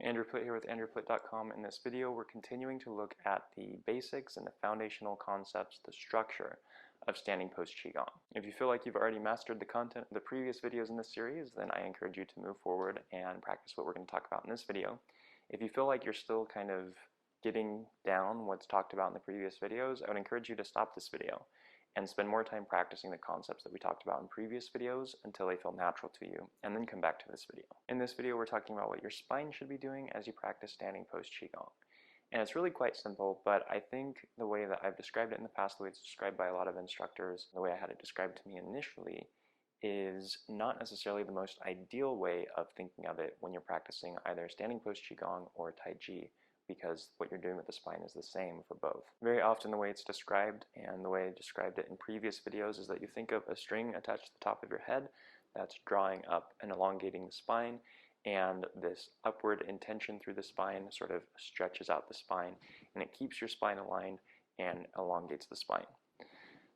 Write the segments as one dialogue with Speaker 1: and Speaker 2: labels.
Speaker 1: Andrew Plitt here with andrewplitt.com. In this video, we're continuing to look at the basics and the foundational concepts, the structure of Standing Post Qigong. If you feel like you've already mastered the content of the previous videos in this series, then I encourage you to move forward and practice what we're going to talk about in this video. If you feel like you're still kind of getting down what's talked about in the previous videos, I would encourage you to stop this video and spend more time practicing the concepts that we talked about in previous videos until they feel natural to you, and then come back to this video. In this video, we're talking about what your spine should be doing as you practice Standing Post Qigong. And it's really quite simple, but I think the way that I've described it in the past, the way it's described by a lot of instructors, the way I had it described to me initially, is not necessarily the most ideal way of thinking of it when you're practicing either Standing Post Qigong or Taiji, because what you're doing with the spine is the same for both. Very often the way it's described, and the way I described it in previous videos, is that you think of a string attached to the top of your head that's drawing up and elongating the spine, and this upward intention through the spine sort of stretches out the spine, and it keeps your spine aligned and elongates the spine.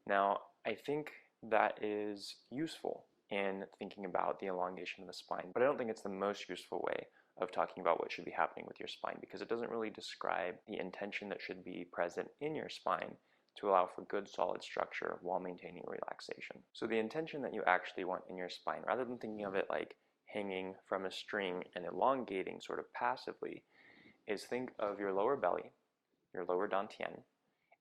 Speaker 1: Now, I think that is useful in thinking about the elongation of the spine, but I don't think it's the most useful way of talking about what should be happening with your spine, because it doesn't really describe the intention that should be present in your spine to allow for good solid structure while maintaining relaxation. So the intention that you actually want in your spine, rather than thinking of it like hanging from a string and elongating sort of passively, is think of your lower belly, your lower dantian,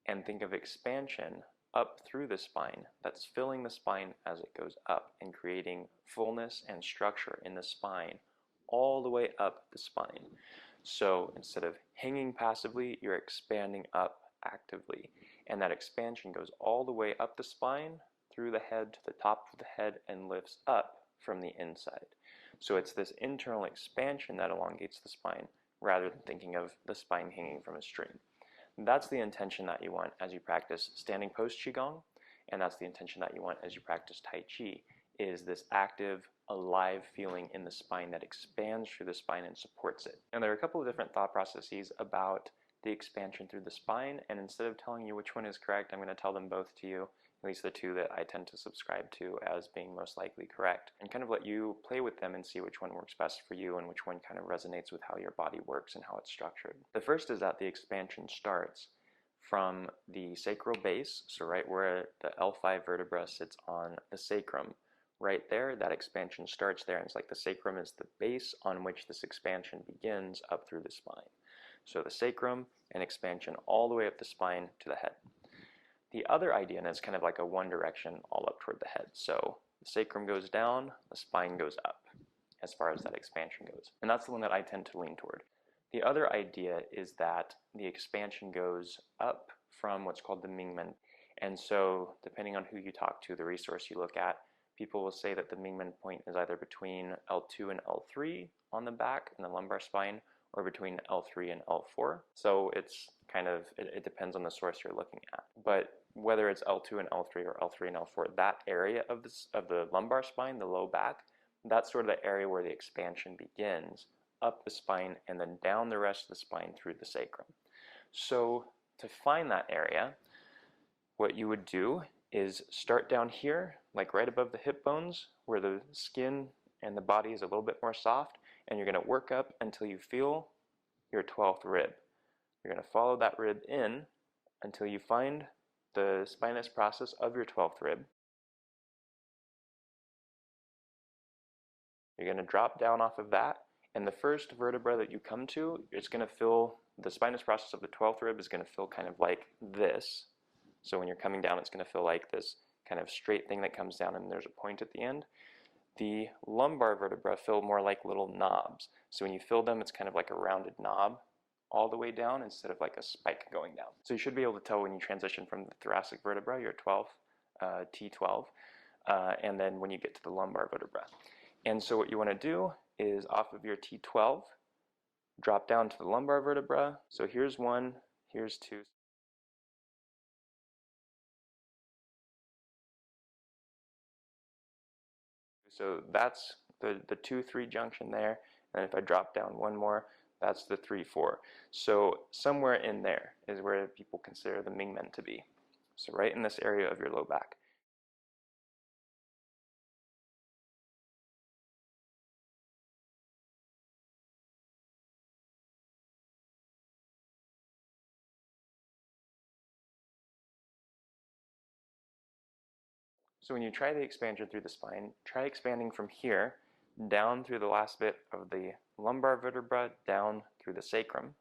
Speaker 1: and think of expansion up through the spine that's filling the spine as it goes up and creating fullness and structure in the spine all the way up the spine. So instead of hanging passively, you're expanding up actively, and that expansion goes all the way up the spine through the head to the top of the head and lifts up from the inside. So it's this internal expansion that elongates the spine rather than thinking of the spine hanging from a string. That's the intention that you want as you practice Standing Post Qigong, and that's the intention that you want as you practice Tai Chi, is this active, alive feeling in the spine that expands through the spine and supports it. And there are a couple of different thought processes about the expansion through the spine, and instead of telling you which one is correct, I'm going to tell them both to you, at least the two that I tend to subscribe to as being most likely correct, and kind of let you play with them and see which one works best for you and which one kind of resonates with how your body works and how it's structured. The first is that the expansion starts from the sacral base, so right where the L5 vertebra sits on the sacrum. Right there, that expansion starts there, and it's like the sacrum is the base on which this expansion begins up through the spine. So the sacrum and expansion all the way up the spine to the head. The other idea, and it's kind of like a one direction all up toward the head. So the sacrum goes down, the spine goes up as far as that expansion goes. And that's the one that I tend to lean toward. The other idea is that the expansion goes up from what's called the Ming. And so depending on who you talk to, the resource you look at, people will say that the Ming point is either between L2 and L3 on the back in the lumbar spine, or between L3 and L4. So it's kind of, it depends on the source you're looking at. But whether it's L2 and L3 or L3 and L4, that area of the lumbar spine, the low back, that's sort of the area where the expansion begins, up the spine and then down the rest of the spine through the sacrum. So to find that area, what you would do is start down here, like right above the hip bones, where the skin and the body is a little bit more soft, and you're going to work up until you feel your 12th rib. You're going to follow that rib in until you find the spinous process of your 12th rib. You're going to drop down off of that, and the first vertebra that you come to, it's going to feel, the spinous process of the 12th rib is going to feel kind of like this. So when you're coming down, it's going to feel like this kind of straight thing that comes down and there's a point at the end. The lumbar vertebra feel more like little knobs. So when you feel them, it's kind of like a rounded knob all the way down instead of like a spike going down. So you should be able to tell when you transition from the thoracic vertebra, your 12th, T12, and then when you get to the lumbar vertebra. And so what you want to do is off of your T12, drop down to the lumbar vertebra. So here's one, here's two. So that's the 2-3 junction there, and if I drop down one more, that's the 3-4. So somewhere in there is where people consider the Ming Men to be. So right in this area of your low back. So when you try the expansion through the spine, try expanding from here down through the last bit of the lumbar vertebra, down through the sacrum,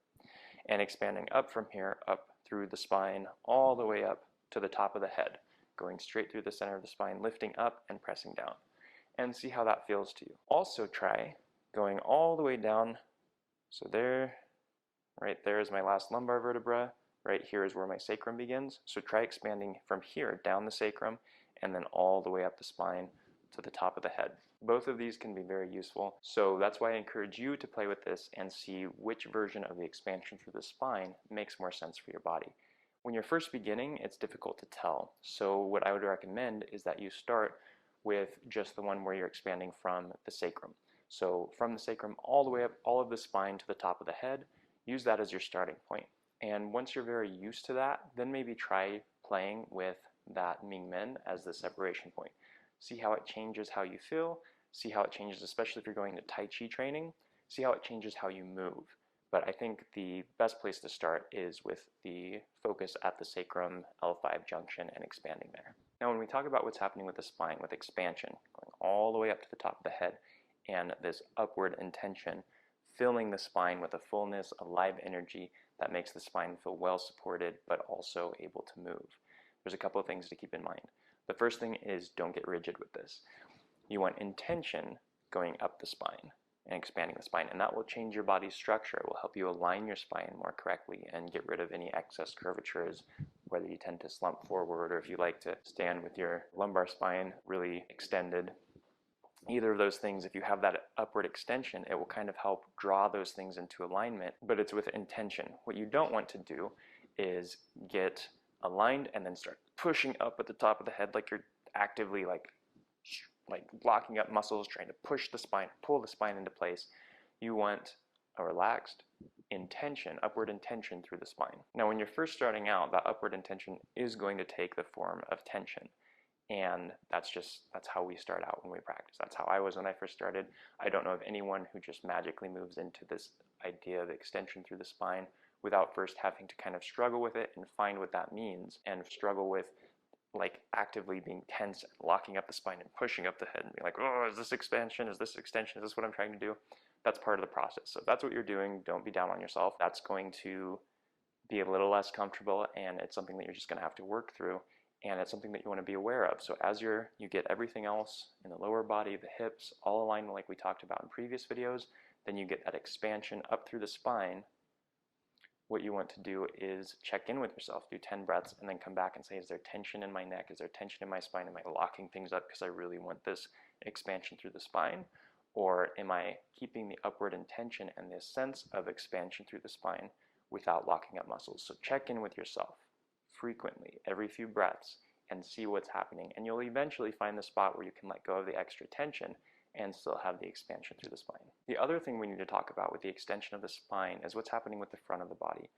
Speaker 1: and expanding up from here, up through the spine, all the way up to the top of the head, going straight through the center of the spine, lifting up and pressing down, and see how that feels to you. Also try going all the way down, so there, right there is my last lumbar vertebra, right here is where my sacrum begins, so try expanding from here down the sacrum and then all the way up the spine to the top of the head. Both of these can be very useful, so that's why I encourage you to play with this and see which version of the expansion through the spine makes more sense for your body. When you're first beginning, it's difficult to tell, so what I would recommend is that you start with just the one where you're expanding from the sacrum. So from the sacrum all the way up, all of the spine to the top of the head, use that as your starting point. And once you're very used to that, then maybe try playing with that Ming as the separation point. See how it changes how you feel, see how it changes, especially if you're going to Tai Chi training, see how it changes how you move. But I think the best place to start is with the focus at the sacrum L5 junction and expanding there. Now when we talk about what's happening with the spine, with expansion, going all the way up to the top of the head, and this upward intention, filling the spine with a fullness, a live energy that makes the spine feel well supported but also able to move. There's a couple of things to keep in mind. The first thing is don't get rigid with this. You want intention going up the spine and expanding the spine, and that will change your body's structure. It will help you align your spine more correctly and get rid of any excess curvatures, whether you tend to slump forward or if you like to stand with your lumbar spine really extended. Either of those things, if you have that upward extension, it will kind of help draw those things into alignment, but it's with intention. What you don't want to do is get aligned and then start pushing up at the top of the head like you're actively like locking up muscles, trying to push the spine, pull the spine into place. You want a relaxed intention, upward intention through the spine. Now when you're first starting out, that upward intention is going to take the form of tension. And that's how we start out when we practice. That's how I was when I first started. I don't know of anyone who just magically moves into this idea of extension through the spine without first having to kind of struggle with it and find what that means, and struggle with like actively being tense and locking up the spine and pushing up the head and being like, oh, is this expansion? Is this extension? Is this what I'm trying to do? That's part of the process. So if that's what you're doing, don't be down on yourself. That's going to be a little less comfortable, and it's something that you're just going to have to work through. And it's something that you want to be aware of. So as you get everything else in the lower body, the hips, all aligned like we talked about in previous videos, then you get that expansion up through the spine. What you want to do is check in with yourself, do 10 breaths, and then come back and say, is there tension in my neck? Is there tension in my spine? Am I locking things up because I really want this expansion through the spine? Or am I keeping the upward intention and this sense of expansion through the spine without locking up muscles? So check in with yourself frequently, every few breaths, and see what's happening. And you'll eventually find the spot where you can let go of the extra tension and still have the expansion through the spine. The other thing we need to talk about with the extension of the spine is what's happening with the front of the body.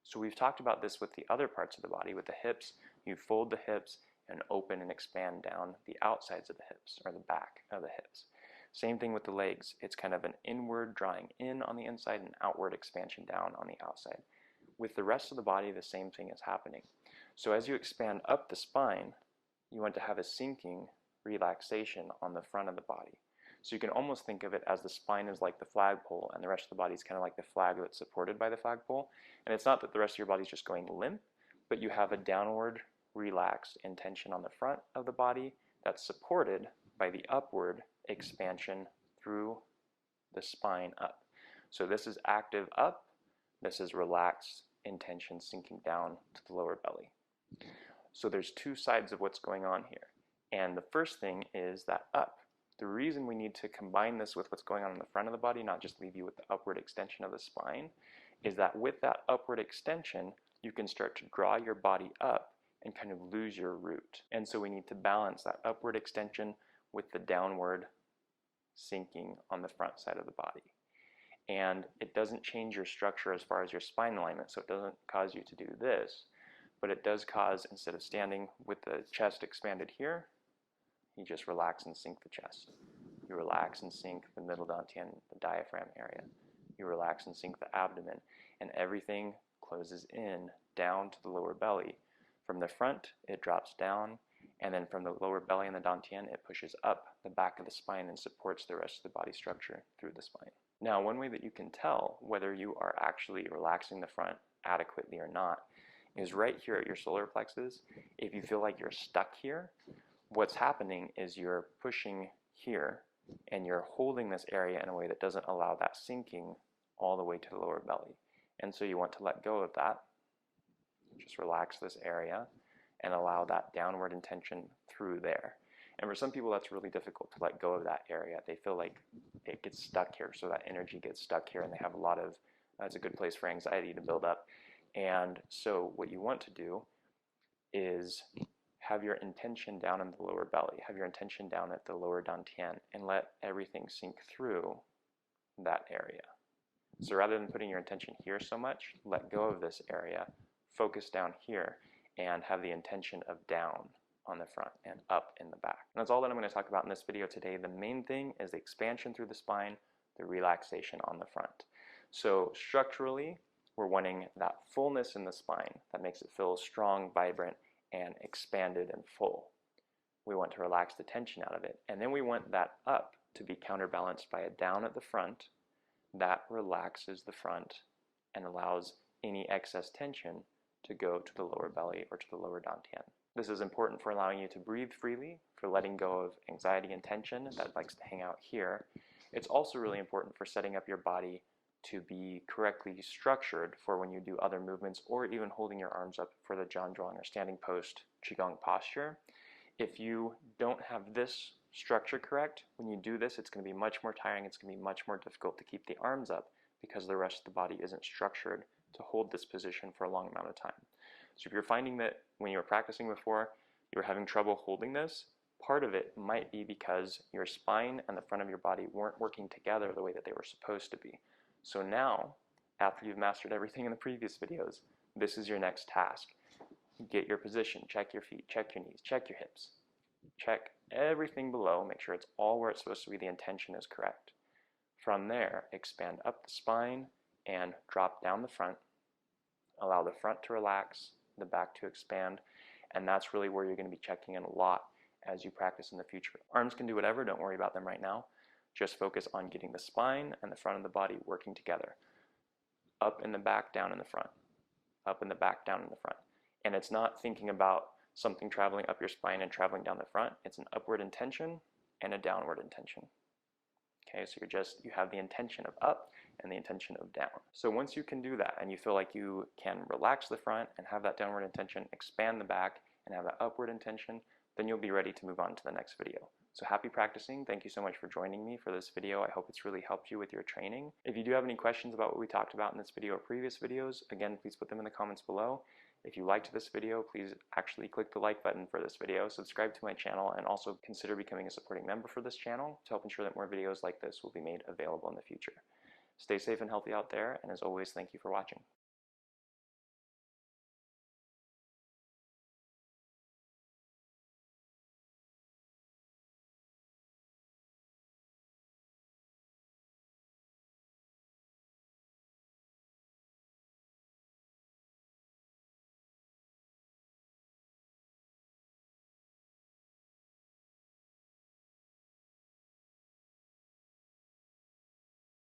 Speaker 1: So we've talked about this with the other parts of the body. With the hips, you fold the hips and open and expand down the outsides of the hips, or the back of the hips. Same thing with the legs. It's kind of an inward drawing in on the inside and outward expansion down on the outside. With the rest of the body, the same thing is happening. So as you expand up the spine, you want to have a sinking relaxation on the front of the body. So you can almost think of it as the spine is like the flagpole and the rest of the body is kind of like the flag that's supported by the flagpole. And it's not that the rest of your body is just going limp, but you have a downward relaxed intention on the front of the body that's supported by the upward expansion through the spine up. So this is active up, this is relaxed intention sinking down to the lower belly. So there's two sides of what's going on here. And the first thing is that up. The reason we need to combine this with what's going on in the front of the body, not just leave you with the upward extension of the spine, is that with that upward extension, you can start to draw your body up and kind of lose your root. And so we need to balance that upward extension with the downward sinking on the front side of the body. And it doesn't change your structure as far as your spine alignment, so it doesn't cause you to do this, but it does cause, instead of standing with the chest expanded here, you just relax and sink the chest. You relax and sink the middle dantian, the diaphragm area. You relax and sink the abdomen, and everything closes in down to the lower belly. From the front, it drops down, And then from the lower belly and the dantian, it pushes up the back of the spine and supports the rest of the body structure through the spine. Now, one way that you can tell whether you are actually relaxing the front adequately or not is right here at your solar plexus. If you feel like you're stuck here, what's happening is you're pushing here and you're holding this area in a way that doesn't allow that sinking all the way to the lower belly. And so you want to let go of that. Just relax this area and allow that downward intention through there. And for some people, that's really difficult to let go of that area. They feel like it gets stuck here, so that energy gets stuck here, and they have a lot of, it's a good place for anxiety to build up. And so what you want to do is have your intention down in the lower belly, have your intention down at the lower dantian, and let everything sink through that area. So rather than putting your intention here so much, let go of this area, focus down here, and have the intention of down on the front and up in the back. And that's all that I'm going to talk about in this video today. The main thing is the expansion through the spine, the relaxation on the front. So structurally, we're wanting that fullness in the spine that makes it feel strong, vibrant, and expanded and full. We want to relax the tension out of it. And then we want that up to be counterbalanced by a down at the front that relaxes the front and allows any excess tension to go to the lower belly or to the lower dantian. This is important for allowing you to breathe freely, for letting go of anxiety and tension that likes to hang out here. It's also really important for setting up your body to be correctly structured for when you do other movements, or even holding your arms up for the Zhan Zhuang or Standing Post Qigong posture. If you don't have this structure correct, when you do this, it's going to be much more tiring. It's going to be much more difficult to keep the arms up because the rest of the body isn't structured to hold this position for a long amount of time. So if you're finding that when you were practicing before, you were having trouble holding this, part of it might be because your spine and the front of your body weren't working together the way that they were supposed to be. So now, after you've mastered everything in the previous videos, this is your next task. Get your position, check your feet, check your knees, check your hips. Check everything below, make sure it's all where it's supposed to be, the intention is correct. From there, expand up the spine and drop down the front. Allow the front to relax, the back to expand, and that's really where you're going to be checking in a lot as you practice in the future. Arms can do whatever, don't worry about them right now. Just focus on getting the spine and the front of the body working together. Up in the back, down in the front. Up in the back, down in the front. And it's not thinking about something traveling up your spine and traveling down the front. It's an upward intention and a downward intention. Okay, so you have the intention of up and the intention of down. So once you can do that and you feel like you can relax the front and have that downward intention, expand the back and have that upward intention, then you'll be ready to move on to the next video. So happy practicing. Thank you so much for joining me for this video. I hope it's really helped you with your training. If you do have any questions about what we talked about in this video or previous videos, again, please put them in the comments below. If you liked this video, please actually click the like button for this video, subscribe to my channel, and also consider becoming a supporting member for this channel to help ensure that more videos like this will be made available in the future. Stay safe and healthy out there, and as always, thank you for watching.